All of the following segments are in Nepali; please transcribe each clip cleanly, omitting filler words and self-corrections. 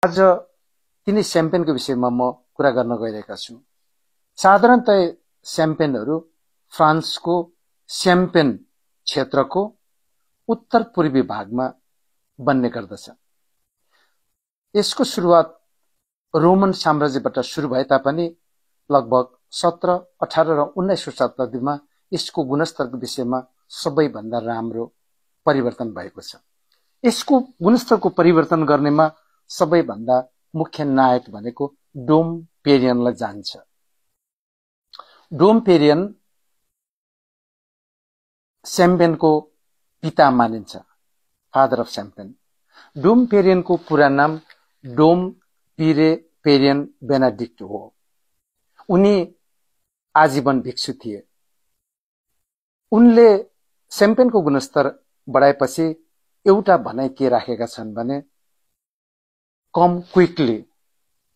आज तिनी स्याम्पेनको विषयमा म कुरा गर्न गइरहेका छु। साधारणतया स्याम्पेनहरू फ्रान्सको स्याम्पेन क्षेत्रको उत्तर पूर्वी भागमा बन्ने गर्दछ। यसको सुरुवात रोमन साम्राज्यबाट सुरु भए तापनि लगभग 17, 18 र 19औं शताब्दीमा यसको गुणस्तरको विषयमा सबैभन्दा राम्रो परिवर्तन भएको छ। यसको गुणस्तरको परिवर्तन गर्नेमा सबैभन्दा मुख्य नायक भनेको डोम पेरियनलाई जान्छ। डोम पेरियन स्याम्पेनको पिता मानिन्छ, फादर अफ स्याम्पेन। डोम पेरियनको पूरा नाम डोम पिरे पेरियन बेनाडिक्ट हो। उनी आजीवन भिक्षु थिए। उनले स्याम्पेनको गुणस्तर बढाएपछि एउटा भनाइ के राखेका छन् भने come quickly,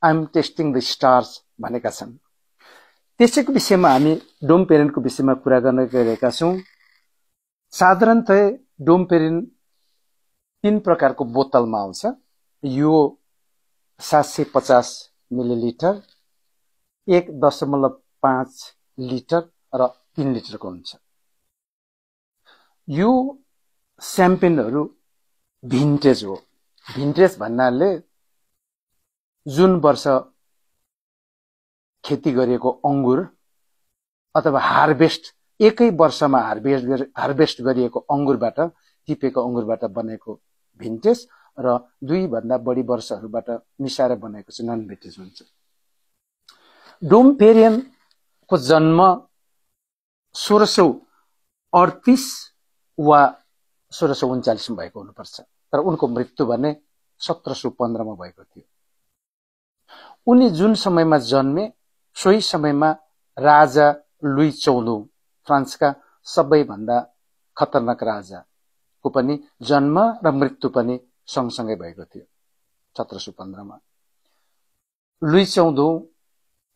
I am testing the stars भनेका छन्। त्यसैको विषयमा हामी डोम पेरियनको विषयमा कुरा गर्न गइरहेका छौं। साधारणतया डोम पेरियन 3 प्रकारको बोतलमा आउँछ। यो 750 मिलिलिटर, 1.5 लिटर र 3 लिटरको हुन्छ। यो स्याम्पेनहरू भिन्टेज हो। भिन्टेज भन्नाले जुन वर्ष खेती गरिएको अंगुर अथवा हार्भेस्ट, एकै वर्षमा हार्भेस्ट गरिएको अंगुरबाट, टिपेको अंगुरबाट बनेको भिन्टेज र 2 भन्दा बढी वर्षहरूबाट मिसाएर बनेको चाहिँ नन भिन्टेज हुन्छ। डोम पेरियनको जन्म 1638 वा 1639 मा भएको हुनुपर्छ, तर उनको मृत्यु भने 1715 मा भएको थियो। उनी जुन समयमा जन्मे सोही समयमा राजा लुई 14 फ्रान्सका सबैभन्दा खतरनाक राजाको पनि जन्म र मृत्यु पनि सँगसँगै भएको थियो 1715 मा। लुई 14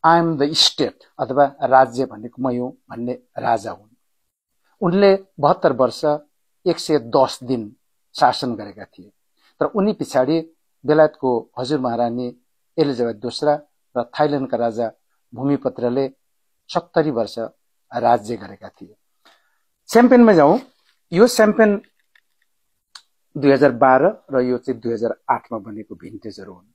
आई एम द स्टेट अथवा राज्य भनेको म हुँ भन्ने राजा हुन्। उनले 72 वर्ष 110 दिन शासन गरेका थिए। तर उनी पछाडि बेलायतको हजुर महारानी एलिजाबेथ दोस्रा र थाइल्याण्डका राजा भूमिपत्रले 70 वर्ष राज्य गरेका थिए। स्याम्पेनमा जाउँ। यो स्याम्पेन 2012 र यो चाहिँ 2008 मा बनेको भिन्टेजहरू हुन्।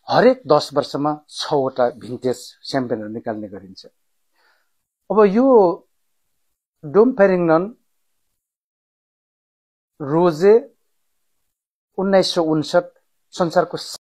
हरेक 10 वर्षमा 6 वटा भिन्टेज स्याम्पेनहरू निकाल्ने गरिन्छ। अब यो डोम पेरिग्नन रोजे 1959 संसारको